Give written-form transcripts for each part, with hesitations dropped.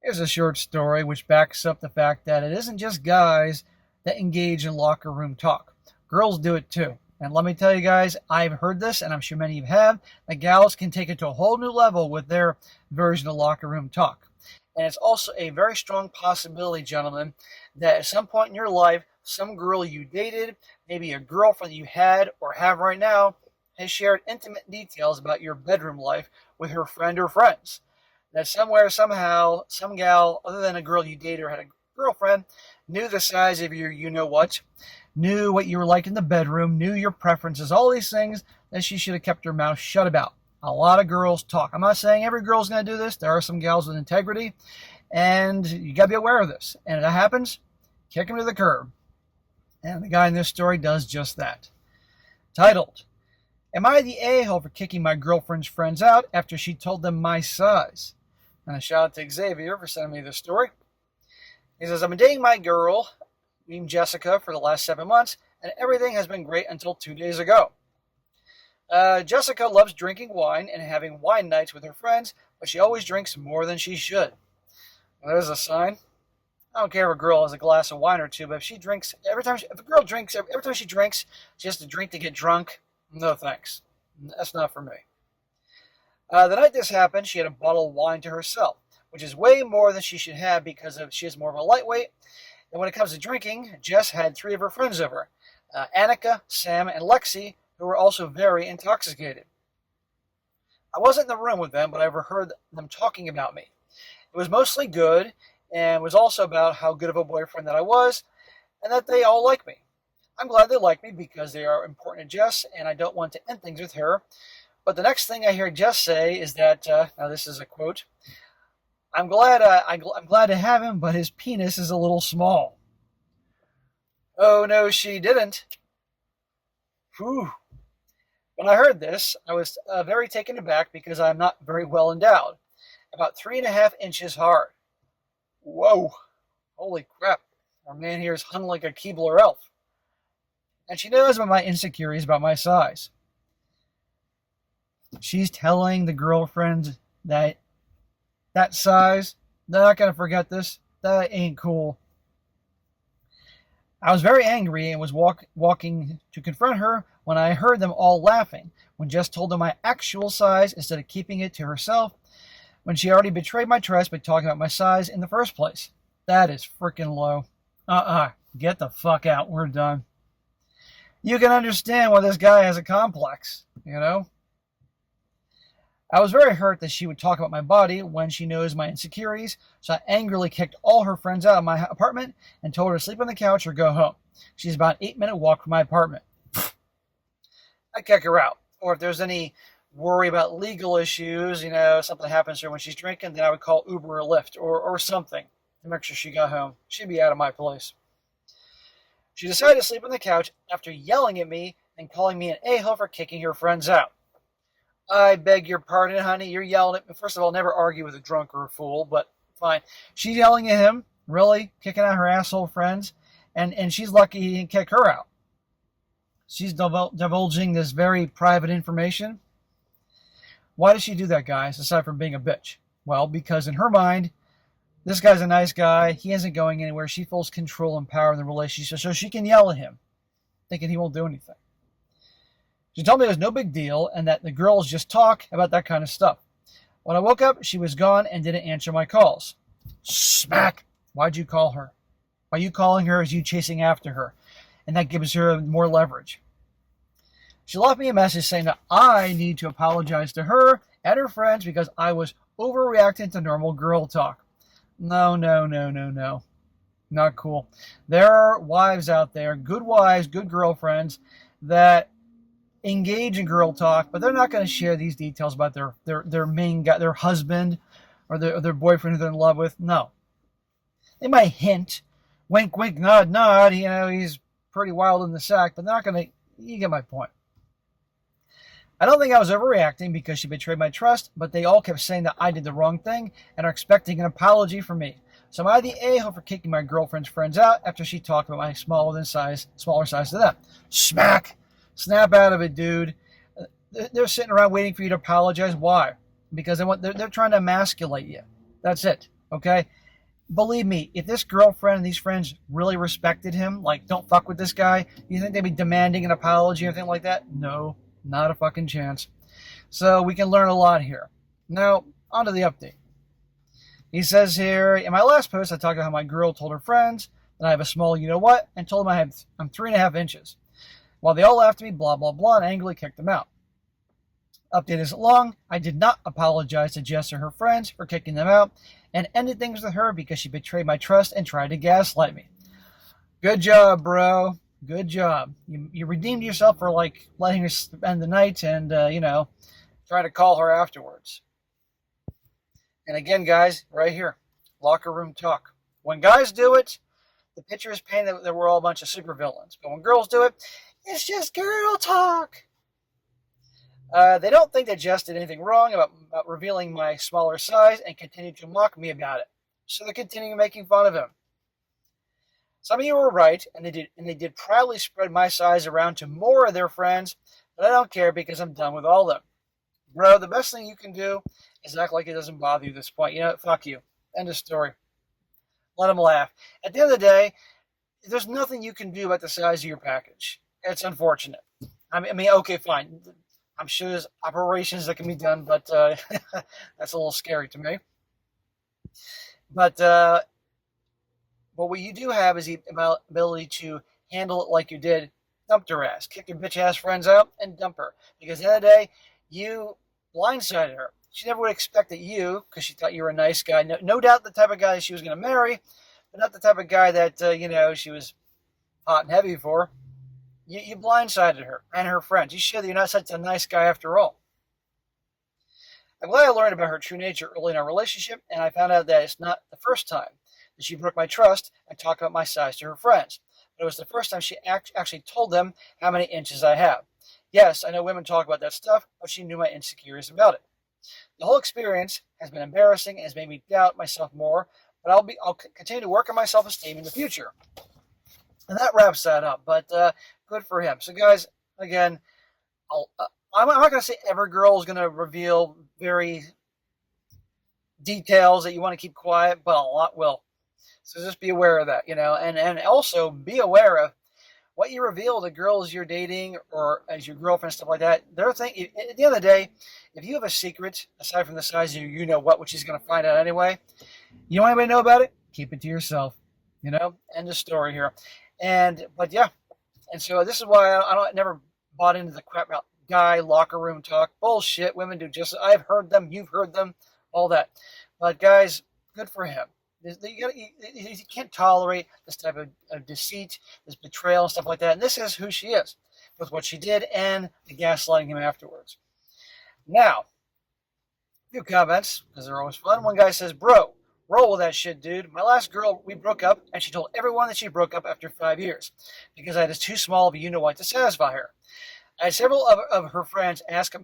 Here's a short story which backs up the fact that it isn't just guys that engage in locker room talk. Girls do it too. And let me tell you guys, I've heard this, and I'm sure many of you have, that gals can take it to a whole new level with their version of locker room talk. And it's also a very strong possibility, gentlemen, that at some point in your life, some girl you dated, maybe a girlfriend you had or have right now, has shared intimate details about your bedroom life with her friend or friends. That somewhere, somehow, some gal, other than a girl you dated or had a girlfriend, knew the size of your you-know-what, knew what you were like in the bedroom, knew your preferences, all these things that she should have kept her mouth shut about. A lot of girls talk. I'm not saying every girl's going to do this. There are some gals with integrity, and you got to be aware of this. And if that happens, kick them to the curb. And the guy in this story does just that. Titled, Am I the a-hole for kicking my girlfriend's friends out after she told them my size? And a shout out to Xavier for sending me this story. He says, I've been dating my girl, named Jessica, for the last 7 months, and everything has been great until 2 days ago. Jessica loves drinking wine and having wine nights with her friends, but she always drinks more than she should. Well, there's a sign. I don't care if a girl has a glass of wine or two, but if she drinks, every time she drinks, she has to drink to get drunk. No thanks. That's not for me. The night this happened, she had a bottle of wine to herself, which is way more than she should have because she is more of a lightweight. And when it comes to drinking, Jess had 3 of her friends over, Annika, Sam, and Lexi, who were also very intoxicated. I wasn't in the room with them, but I overheard them talking about me. It was mostly good, and was also about how good of a boyfriend that I was, and that they all like me. I'm glad they like me because they are important to Jess, and I don't want to end things with her. But the next thing I hear Jess say is that, now this is a quote, I'm glad to have him, but his penis is a little small. Oh, no, she didn't. Whew. When I heard this, I was very taken aback because I'm not very well endowed. About 3.5 inches hard. Whoa. Holy crap. Our man here is hung like a Keebler elf. And she knows about my insecurities about my size. She's telling the girlfriend that size, they're not going to forget this. That ain't cool. I was very angry and was walking to confront her when I heard them all laughing, when Jess told them my actual size instead of keeping it to herself, when she already betrayed my trust by talking about my size in the first place. That is freaking low. Get the fuck out. We're done. You can understand why this guy has a complex, you know? I was very hurt that she would talk about my body when she knows my insecurities, so I angrily kicked all her friends out of my apartment and told her to sleep on the couch or go home. She's about an 8-minute walk from my apartment. I kick her out. Or if there's any worry about legal issues, something happens to her when she's drinking, then I would call Uber or Lyft or something to make sure she got home. She'd be out of my place. She decided to sleep on the couch after yelling at me and calling me an a-hole for kicking her friends out. I beg your pardon, honey. You're yelling at me. First of all, never argue with a drunk or a fool, but fine. She's yelling at him, really, kicking out her asshole friends, and she's lucky he didn't kick her out. She's divulging this very private information. Why does she do that, guys, aside from being a bitch? Well, because in her mind, this guy's a nice guy. He isn't going anywhere. She feels control and power in the relationship, so she can yell at him, thinking he won't do anything. She told me it was no big deal and that the girls just talk about that kind of stuff. When I woke up, she was gone and didn't answer my calls. Smack! Why'd you call her? By you calling her is you chasing after her, and that gives her more leverage. She left me a message saying that I need to apologize to her and her friends because I was overreacting to normal girl talk. No. Not cool. There are wives out there, good wives, good girlfriends, that engage in girl talk, but they're not going to share these details about their main guy, their husband, or their boyfriend who they're in love with. No. They might hint, wink, wink, nod, nod, he's pretty wild in the sack, but they're not going to, you get my point. I don't think I was overreacting because she betrayed my trust, but they all kept saying that I did the wrong thing and are expecting an apology from me. So am I the a-hole for kicking my girlfriend's friends out after she talked about my smaller size to them? Smack! Snap out of it, dude. They're sitting around waiting for you to apologize. Why? Because they're trying to emasculate you. That's it. Okay? Believe me, if this girlfriend and these friends really respected him, like, don't fuck with this guy, you think they'd be demanding an apology or anything like that? No, not a fucking chance. So we can learn a lot here. Now, on to the update. He says here, in my last post, I talked about how my girl told her friends that I have a small you-know-what and told them I'm 3.5 inches. While they all laughed at me, blah, blah, blah, and angrily kicked them out. Update isn't long. I did not apologize to Jess or her friends for kicking them out and ended things with her because she betrayed my trust and tried to gaslight me. Good job, bro. Good job. You redeemed yourself for, like, letting her spend the night and, trying to call her afterwards. And again, guys, right here, locker room talk. When guys do it, the picture is painted that we're all a bunch of supervillains. But when girls do it, it's just girl talk. They don't think that Jess did anything wrong about revealing my smaller size and continue to mock me about it. So they're continuing making fun of him. Some of you were right, and they did proudly spread my size around to more of their friends, but I don't care because I'm done with all of them. Bro, the best thing you can do is act like it doesn't bother you at this point. You know what? Fuck you. End of story. Let them laugh. At the end of the day, there's nothing you can do about the size of your package. It's unfortunate. I mean, okay, fine. I'm sure there's operations that can be done, but that's a little scary to me. But what you do have is the ability to handle it like you did. Dump her ass. Kick your bitch-ass friends out and dump her. Because at the end of the day, you blindsided her. She never would expect that you, because she thought you were a nice guy, no doubt the type of guy she was going to marry, but not the type of guy that, she was hot and heavy for. You blindsided her and her friends. You showed that you're not such a nice guy after all. I'm glad I learned about her true nature early in our relationship, and I found out that it's not the first time that she broke my trust and talked about my size to her friends. But it was the first time she actually told them how many inches I have. Yes, I know women talk about that stuff, but she knew my insecurities about it. The whole experience has been embarrassing and has made me doubt myself more, but I'll continue to work on my self-esteem in the future. And that wraps that up, but good for him. So, guys, again, I'm not going to say every girl is going to reveal very details that you want to keep quiet, but a lot will. So just be aware of that, and also be aware of what you reveal to girls you're dating or as your girlfriend, stuff like that. They're thinking, at the end of the day, if you have a secret, aside from the size of you know what, which he's going to find out anyway, you don't want anybody to know about it, keep it to yourself, end of story here. But yeah, and so this is why I never bought into the crap about guy locker room talk. Bullshit, women do just, I've heard them, you've heard them, all that. But guys, good for him. You can't tolerate this type of deceit, this betrayal and stuff like that. And this is who she is with what she did and the gaslighting him afterwards. Now, a few comments, because they're always fun. One guy says, bro, roll with that shit, dude. My last girl, we broke up, and she told everyone that she broke up after 5 years because I was too small of a you-know-what to satisfy her. I had several of her friends ask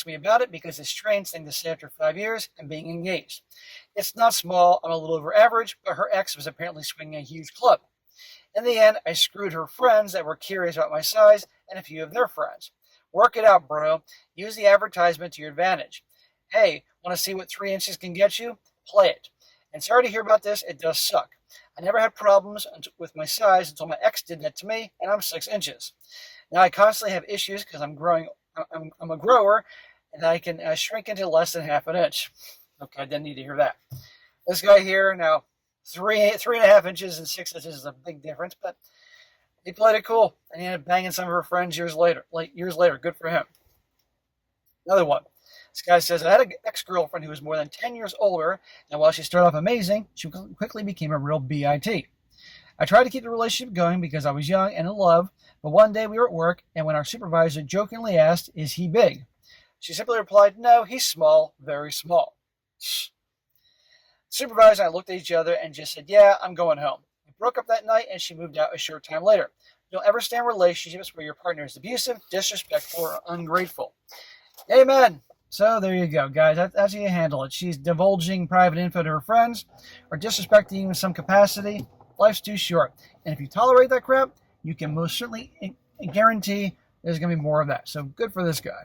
me about it because it's a strange thing to say after 5 years and being engaged. It's not small, I'm a little over average, but her ex was apparently swinging a huge club. In the end, I screwed her friends that were curious about my size and a few of their friends. Work it out, bro. Use the advertisement to your advantage. Hey, want to see what 3 inches can get you? Play it. And sorry to hear about this, it does suck. I never had problems with my size until my ex did that to me, and I'm 6 inches. Now I constantly have issues because I'm a grower, and I can shrink into less than half an inch. Okay, I didn't need to hear that. This guy here, now 3.5 inches and 6 inches is a big difference, but he played it cool, and he ended up banging some of her friends years later. Good for him. Another one. This guy says, I had an ex-girlfriend who was more than 10 years older, and while she started off amazing, she quickly became a real BIT. I tried to keep the relationship going because I was young and in love, but one day we were at work, and when our supervisor jokingly asked, is he big? She simply replied, no, he's small, very small. The supervisor and I looked at each other and just said, yeah, I'm going home. We broke up that night, and she moved out a short time later. Don't ever stay in relationships where your partner is abusive, disrespectful, or ungrateful. Amen. So there you go, guys. That's how you handle it. She's divulging private info to her friends or disrespecting you in some capacity. Life's too short. And if you tolerate that crap, you can most certainly guarantee there's going to be more of that. So good for this guy.